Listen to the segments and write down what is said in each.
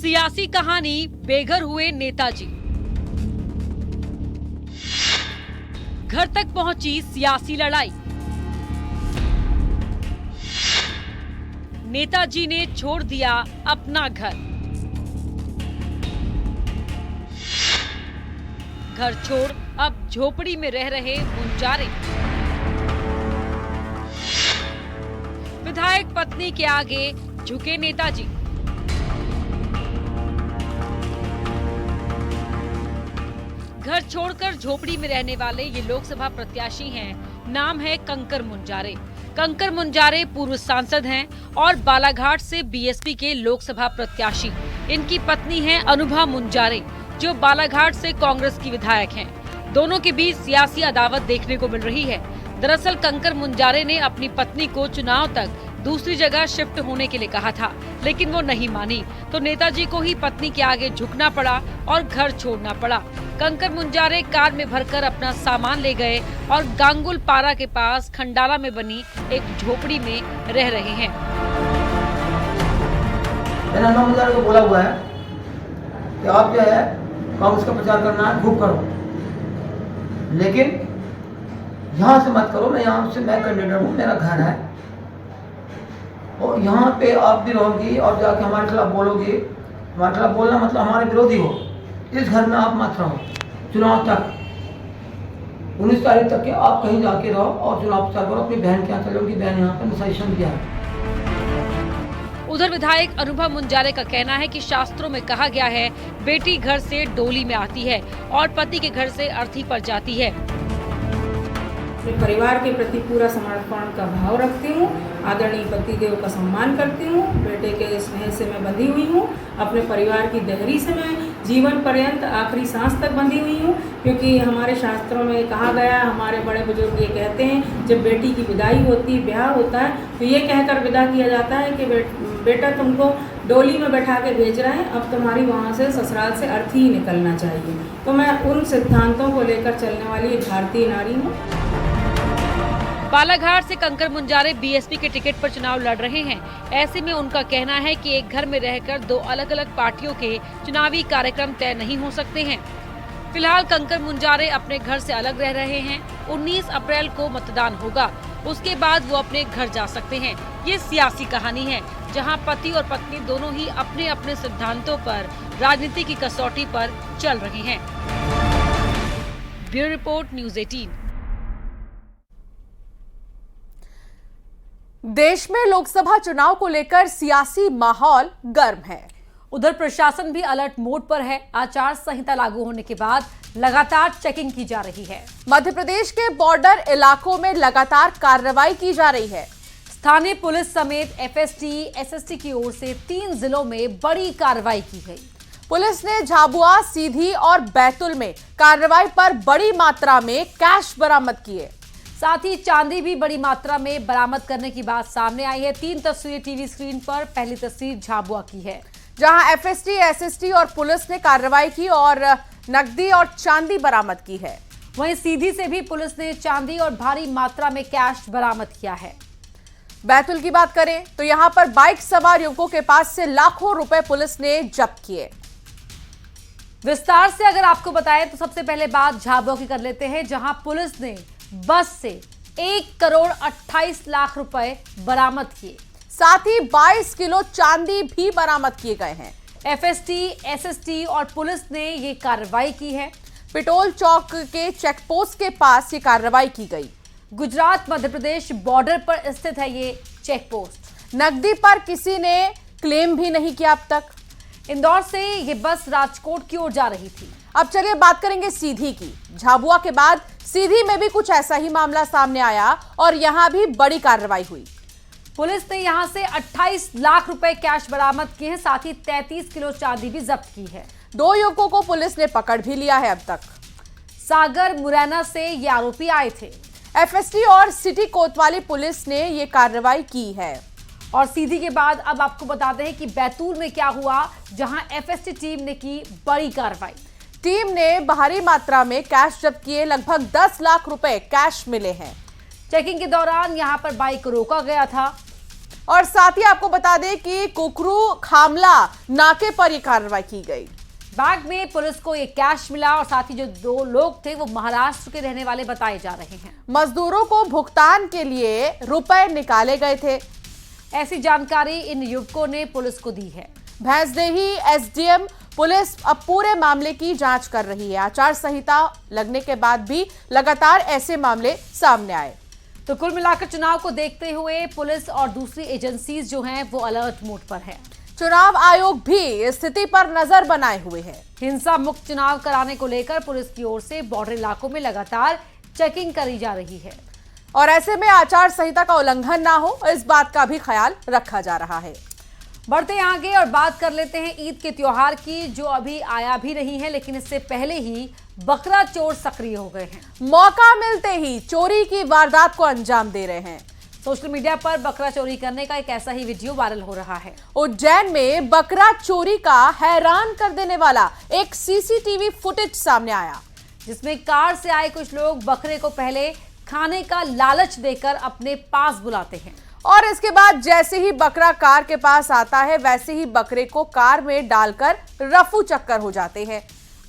सियासी कहानी बेघर हुए नेताजी। घर तक पहुंची सियासी लड़ाई। नेताजी ने छोड़ दिया अपना घर। घर छोड़ अब झोपड़ी में रह रहे मुंजारे। विधायक पत्नी के आगे झुके नेताजी। घर छोड़कर झोपड़ी में रहने वाले ये लोकसभा प्रत्याशी हैं। नाम है कंकर मुंजारे। कंकर मुंजारे पूर्व सांसद हैं और बालाघाट से बीएसपी के लोकसभा प्रत्याशी। इनकी पत्नी है अनुभा मुंजारे, जो बालाघाट से कांग्रेस की विधायक हैं। दोनों के बीच सियासी अदावत देखने को मिल रही है। दरअसल कंकर मुंजारे ने अपनी पत्नी को चुनाव तक दूसरी जगह शिफ्ट होने के लिए कहा था, लेकिन वो नहीं मानी, तो नेताजी को ही पत्नी के आगे झुकना पड़ा और घर छोड़ना पड़ा। कंकर मुंजारे कार में भरकर अपना सामान ले गए और गांगुल पारा के पास खंडाला में बनी एक झोपड़ी में रह रहे हैं। मैंने अनुभा मुंजारे को बोला हुआ है कि आप जो है कांग्रेस का प्रचार करना है, खूब करो, लेकिन यहाँ से मत करो। मैं यहाँ से मैं कैंडिडेट हूँ, मेरा घर है और यहाँ पे आप भी रहोगी और जाके हमारे खिलाफ बोलोगी। हमारे खिलाफ बोलना मतलब हमारे विरोधी हो। इस घर में आप मत रहो चुनाव तक। 19 तारीख तक के आप कहीं जाके रहो और चुनाव प्रचार करो। अपनी बहन के यहाँ चलो, उनकी बहन यहाँ पर सजेशन दिया है। उधर विधायक अनुभा मुंजारे का कहना है कि शास्त्रों में कहा गया है, बेटी घर से डोली में आती है और पति के घर से अर्थी पर जाती है। अपने परिवार के प्रति पूरा समर्पण का भाव रखती हूँ। आदरणीय पतिदेव का सम्मान करती हूँ। बेटे के स्नेह से मैं बंधी हुई हूँ। अपने परिवार की देहरी से मैं जीवन पर्यंत आखिरी सांस तक बंधी हुई हूँ, क्योंकि हमारे शास्त्रों में कहा गया है, हमारे बड़े बुजुर्ग ये कहते हैं, जब बेटी की विदाई होती है, ब्याह होता है, तो ये कहकर विदा किया जाता है कि बेटा तुमको डोली में बैठा के भेज रहे हैं, अब तुम्हारी वहाँ से ससुराल से अर्थी ही निकलना चाहिए। तो मैं उन सिद्धांतों को लेकर चलने वाली एक भारतीय नारी हूँ। बालाघाट से कंकर मुंजारे बीएसपी के टिकट पर चुनाव लड़ रहे हैं। ऐसे में उनका कहना है कि एक घर में रहकर दो अलग अलग पार्टियों के चुनावी कार्यक्रम तय नहीं हो सकते हैं। फिलहाल कंकर मुंजारे अपने घर से अलग रह रहे हैं। 19 अप्रैल को मतदान होगा, उसके बाद वो अपने घर जा सकते हैं। ये सियासी कहानी है, जहां पति और पत्नी दोनों ही अपने अपने सिद्धांतों पर राजनीति की कसौटी पर चल रहे हैं। Bureau report, news 18। देश में लोकसभा चुनाव को लेकर सियासी माहौल गर्म है। उधर प्रशासन भी अलर्ट मोड पर है। आचार संहिता लागू होने के बाद लगातार चेकिंग की जा रही है। मध्य प्रदेश के बॉर्डर इलाकों में लगातार कार्रवाई की जा रही है। स्थानीय पुलिस समेत एफएसटी, एसएसटी की ओर से 3 जिलों में बड़ी कार्रवाई की गई। पुलिस ने झाबुआ, सीधी और बैतूल में कार्रवाई पर बड़ी मात्रा में कैश बरामद किए। साथ ही चांदी भी बड़ी मात्रा में बरामद करने की बात सामने आई है। 3 तस्वीरें टीवी स्क्रीन पर। पहली तस्वीर झाबुआ की है, जहां एफएसटी, एसएसटी और पुलिस ने कार्रवाई की और नकदी और चांदी बरामद की है। वहीं सीधी से भी पुलिस ने चांदी और भारी मात्रा में कैश बरामद किया है। बैतूल की बात करें तो यहां पर बाइक सवार युवकों के पास से लाखों रुपए पुलिस ने जब्त किए। विस्तार से अगर आपको बताएं तो सबसे पहले बात झाबुआ की कर लेते हैं, जहां पुलिस ने बस से 1 करोड़ 28 लाख रुपए बरामद किए। साथ ही 22 किलो चांदी भी बरामद किए गए हैं। एफएसटी, एसएसटी और पुलिस ने ये कार्रवाई की है। पिटोल चौक के चेकपोस्ट के पास ये कार्रवाई की गई। गुजरात मध्य प्रदेश बॉर्डर पर स्थित है ये चेकपोस्ट। नकदी पर किसी ने क्लेम भी नहीं किया अब तक। इंदौर से ये बस राजकोट की ओर जा रही थी। अब चलिए बात करेंगे सीधी की। झाबुआ के बाद सीधी में भी कुछ ऐसा ही मामला सामने आया और यहां भी बड़ी कार्रवाई हुई। पुलिस ने यहां से 28 लाख रुपए कैश बरामद किए हैं। साथ ही 33 किलो चांदी भी जब्त की है। 2 युवकों को पुलिस ने पकड़ भी लिया है अब तक। सागर, मुरैना से ये आरोपी आए थे। एफएसटी और सिटी कोतवाली पुलिस ने ये कार्रवाई की है। और सीधी के बाद अब आपको बताते हैं कि बैतूल में क्या हुआ, जहां एफएसटी टीम ने की बड़ी कार्रवाई। टीम ने भारी मात्रा में कैश जब्त किए। लगभग 10 लाख रुपए कैश मिले हैं। चेकिंग के दौरान यहां पर बाइक को रोका गया था। और साथ ही आपको बता दें कि कुकरू खामला नाके पर यह कार्रवाई की गई। बैग में पुलिस को ये कैश मिला और साथ ही जो 2 लोग थे वो महाराष्ट्र के रहने वाले बताए जा रहे हैं। मजदूरों को भुगतान के लिए रुपए निकाले गए थे, ऐसी जानकारी इन युवकों ने पुलिस को दी है। भैंसदेही एसडीएम पुलिस अब पूरे मामले की जांच कर रही है। आचार संहिता लगने के बाद भी लगातार ऐसे मामले सामने आए। तो कुल मिलाकर चुनाव को देखते हुए पुलिस और दूसरी एजेंसीज जो हैं वो अलर्ट मोड पर है। चुनाव आयोग भी स्थिति पर नजर बनाए हुए है। हिंसा मुक्त चुनाव कराने को लेकर पुलिस की ओर से बॉर्डर इलाकों में लगातार चेकिंग करी जा रही है और ऐसे में आचार संहिता का उल्लंघन ना हो, इस बात का भी ख्याल रखा जा रहा है। बढ़ते आगे और बात कर लेते हैं ईद के त्योहार की, जो अभी आया भी नहीं है, लेकिन इससे पहले ही बकरा चोर सक्रिय हो गए हैं। मौका मिलते ही चोरी की वारदात को अंजाम दे रहे हैं। सोशल मीडिया पर बकरा चोरी करने का एक ऐसा ही वीडियो वायरल हो रहा है। उज्जैन में बकरा चोरी का हैरान कर देने वाला एक सीसीटीवी फुटेज सामने आया, जिसमें कार से आए कुछ लोग बकरे को पहले खाने का लालच देकर अपने पास बुलाते हैं और इसके बाद जैसे ही बकरा कार के पास आता है वैसे ही बकरे को कार में डालकर रफू चक्कर हो जाते हैं।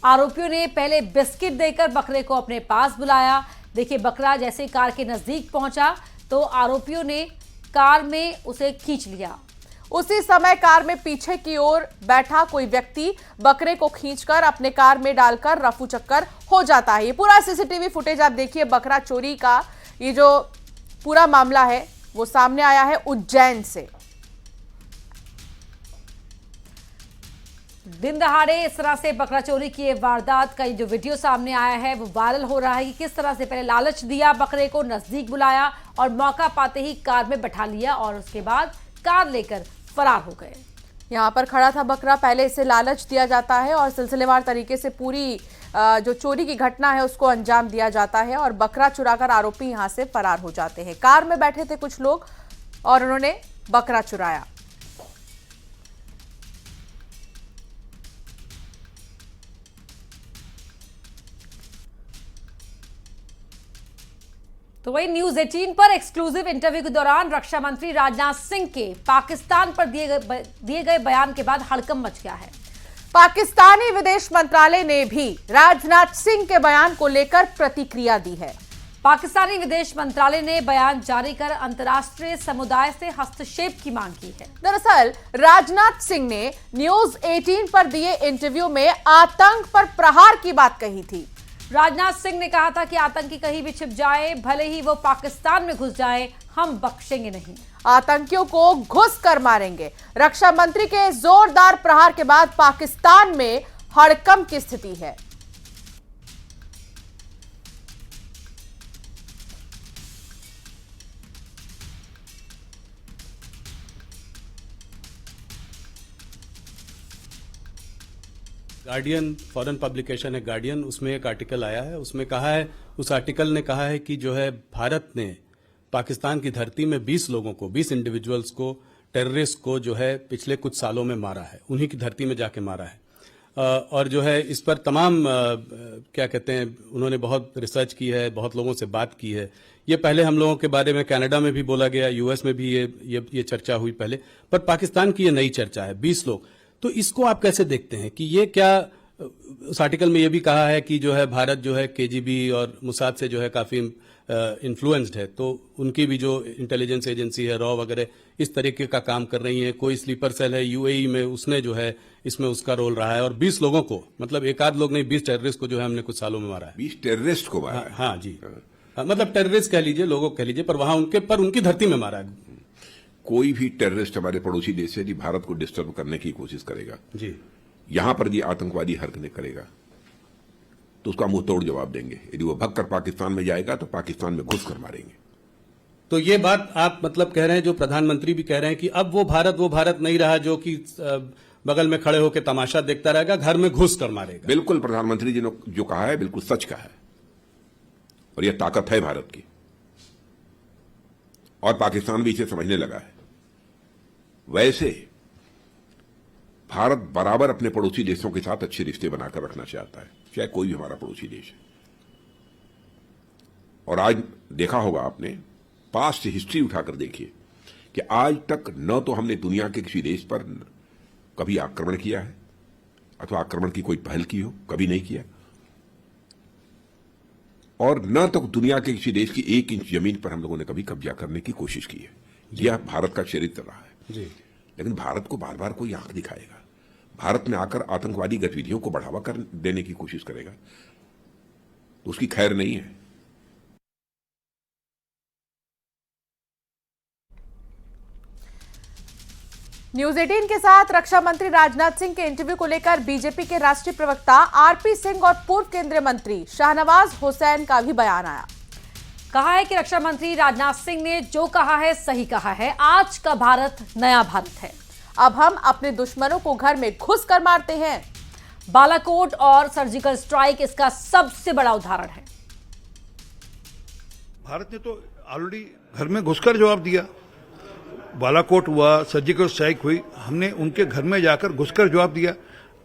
आरोपियों ने पहले बिस्किट देकर बकरे को अपने पास बुलाया। देखिए, बकरा जैसे कार के नजदीक पहुंचा तो आरोपियों ने कार में उसे खींच लिया। उसी समय कार में पीछे की ओर बैठा कोई व्यक्ति बकरे को खींचकर अपने कार में डालकर रफू चक्कर हो जाता है। ये पूरा सीसीटीवी फुटेज आप देखिए। बकरा चोरी का ये जो पूरा मामला है वो सामने आया है उज्जैन से। दिन दहाड़े इस तरह से बकरा चोरी की ये वारदात का ये जो वीडियो सामने आया है वो वायरल हो रहा है कि किस तरह से पहले लालच दिया, बकरे को नजदीक बुलाया और मौका पाते ही कार में बैठा लिया और उसके बाद कार लेकर फरार हो गए। यहाँ पर खड़ा था बकरा, पहले इसे लालच दिया जाता है और सिलसिलेवार तरीके से पूरी जो चोरी की घटना है उसको अंजाम दिया जाता है और बकरा चुराकर आरोपी यहाँ से फरार हो जाते हैं। कार में बैठे थे कुछ लोग और उन्होंने बकरा चुराया। तो वही न्यूज 18 पर एक्सक्लूसिव इंटरव्यू के दौरान रक्षा मंत्री राजनाथ सिंह के पाकिस्तान पर दिए गए बयान के बाद हड़कंप मच गया है। पाकिस्तानी विदेश मंत्रालय ने भी राजनाथ सिंह के बयान को लेकर प्रतिक्रिया दी है। पाकिस्तानी विदेश मंत्रालय ने बयान जारी कर अंतर्राष्ट्रीय समुदाय से हस्तक्षेप की मांग की है। दरअसल राजनाथ सिंह ने न्यूज 18 पर दिए इंटरव्यू में आतंक पर प्रहार की बात कही थी। राजनाथ सिंह ने कहा था कि आतंकी कहीं भी छिप जाए, भले ही वो पाकिस्तान में घुस जाए, हम बख्शेंगे नहीं। आतंकियों को घुस कर मारेंगे। रक्षा मंत्री के जोरदार प्रहार के बाद पाकिस्तान में हड़कंप की स्थिति है। गार्डियन फॉरेन पब्लिकेशन है गार्डियन, उसमें एक आर्टिकल आया है। उसमें कहा है, उस आर्टिकल ने कहा है कि जो है भारत ने पाकिस्तान की धरती में 20 लोगों को, 20 इंडिविजुअल्स को, टेररिस्ट को जो है पिछले कुछ सालों में मारा है, उन्हीं की धरती में जाके मारा है। और जो है इस पर तमाम क्या कहते हैं, उन्होंने बहुत रिसर्च की है, बहुत लोगों से बात की है। ये पहले हम लोगों के बारे में कनाडा में भी बोला गया, यूएस में भी ये चर्चा हुई पहले, पर पाकिस्तान की ये नई चर्चा है, 20 लोग। तो इसको आप कैसे देखते हैं कि ये क्या, उस आर्टिकल में ये भी कहा है कि जो है भारत जो है केजीबी और मुसाद से जो है काफी इन्फ्लुएंस्ड है, तो उनकी भी जो इंटेलिजेंस एजेंसी है, रॉ वगैरह, इस तरीके का काम कर रही है। कोई स्लीपर सेल है यूएई में, उसने जो है इसमें उसका रोल रहा है। और 20 लोगों को, मतलब एक आध लोग नहीं, 20 टेररिस्ट को जो है हमने कुछ सालों में मारा है। 20 टेररिस्ट को मारा है? हाँ जी, मतलब टेररिस्ट कह लीजिए, लोगों कह लीजिए, पर वहां उनकी धरती में मारा है। कोई भी टेररिस्ट हमारे पड़ोसी देश से भारत को डिस्टर्ब करने की कोशिश करेगा जी, यहां पर भी आतंकवादी हरकतें करेगा तो उसका मुंह तोड़ जवाब देंगे। यदि वो भगकर पाकिस्तान में जाएगा तो पाकिस्तान में घुस कर मारेंगे। तो ये बात आप मतलब कह रहे हैं, जो प्रधानमंत्री भी कह रहे हैं कि अब वो भारत नहीं रहा जो कि बगल में खड़े होकर तमाशा देखता रहेगा, घर में घुस कर मारेगा। बिल्कुल, प्रधानमंत्री जी ने जो कहा है बिल्कुल सच कहा है और यह ताकत है भारत की, और पाकिस्तान भी इसे समझने लगा है। वैसे भारत बराबर अपने पड़ोसी देशों के साथ अच्छे रिश्ते बनाकर रखना चाहता है, चाहे कोई भी हमारा पड़ोसी देश है। और आज देखा होगा आपने, पास्ट हिस्ट्री उठाकर देखिए कि आज तक न तो हमने दुनिया के किसी देश पर कभी आक्रमण किया है अथवा आक्रमण की कोई पहल की हो, कभी नहीं किया, और न तो दुनिया के किसी देश की 1 इंच जमीन पर हम लोगों ने कभी कब्जा करने की कोशिश की है। यह भारत का चरित्र रहा है जी। लेकिन भारत को बार बार कोई आंख दिखाएगा, भारत में आकर आतंकवादी गतिविधियों को बढ़ावा कर देने की कोशिश करेगा तो उसकी खैर नहीं है। न्यूज 18 के साथ रक्षा मंत्री राजनाथ सिंह के इंटरव्यू को लेकर बीजेपी के राष्ट्रीय प्रवक्ता आरपी सिंह और पूर्व केंद्रीय मंत्री शाहनवाज हुसैन का भी बयान आया। कहा है कि रक्षा मंत्री राजनाथ सिंह ने जो कहा है सही कहा है। आज का भारत नया भारत है। अब हम अपने दुश्मनों को घर में घुस कर मारते हैं। बालाकोट और सर्जिकल स्ट्राइक इसका सबसे बड़ा उदाहरण है। भारत ने तो ऑलरेडी घर में घुसकर जवाब दिया। बालाकोट हुआ, सर्जिकल स्ट्राइक हुई, हमने उनके घर में जाकर घुसकर जवाब दिया।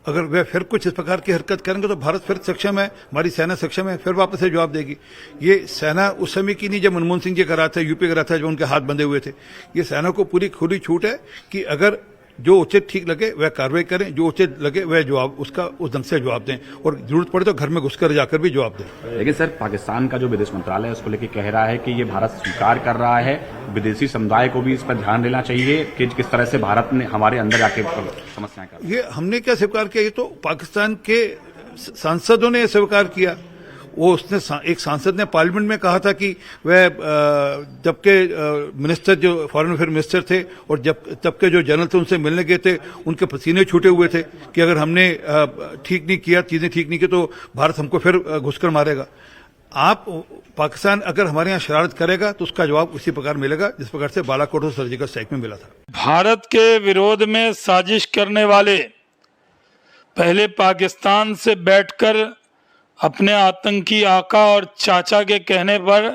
अगर वे फिर कुछ इस प्रकार की हरकत करेंगे तो भारत फिर सक्षम है, हमारी सेना सक्षम है, फिर वापस से जवाब देगी। ये सेना उस समय की नहीं जब मनमोहन सिंह जी कर रहा था, यूपी कर रहा था, जब उनके हाथ बंधे हुए थे। ये सेना को पूरी खुली छूट है कि अगर जो उचित ठीक लगे वह कार्रवाई करें, जो उचित लगे वह जवाब उसका उस ढंग से जवाब दें, और जरूरत पड़े तो घर में घुसकर जाकर भी जवाब दें। लेकिन सर, पाकिस्तान का जो विदेश मंत्रालय है उसको लेकर कह रहा है कि ये भारत स्वीकार कर रहा है। विदेशी समुदाय को भी इस पर ध्यान देना चाहिए कि किस तरह से भारत ने हमारे अंदर जाके समस्याएं कर। ये हमने क्या स्वीकार किया? ये तो पाकिस्तान के सांसदों ने स्वीकार किया। वो उसने एक सांसद ने पार्लियामेंट में कहा था कि वह जबकि मिनिस्टर जो फॉरेन अफेयर मिनिस्टर थे और तब के जो जनरल थे उनसे मिलने गए थे, उनके पसीने छूटे हुए थे कि अगर हमने ठीक नहीं किया, चीजें ठीक नहीं की तो भारत हमको फिर घुसकर मारेगा। आप पाकिस्तान अगर हमारे यहाँ शरारत करेगा तो उसका जवाब उसी प्रकार मिलेगा जिस प्रकार से बालाकोट और सर्जिकल स्ट्राइक में मिला था। भारत के विरोध में साजिश करने वाले पहले पाकिस्तान से बैठकर अपने आतंकी आका और चाचा के कहने पर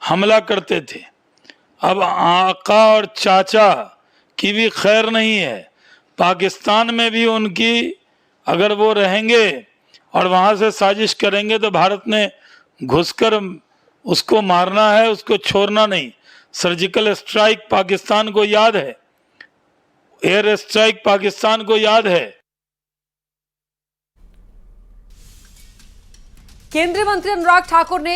हमला करते थे। अब आका और चाचा की भी खैर नहीं है। पाकिस्तान में भी उनकी अगर वो रहेंगे और वहां से साजिश करेंगे तो भारत ने घुसकर उसको मारना है, उसको छोड़ना नहीं। सर्जिकल स्ट्राइक पाकिस्तान को याद है, एयर स्ट्राइक पाकिस्तान को याद है। केंद्रीय मंत्री अनुराग ठाकुर ने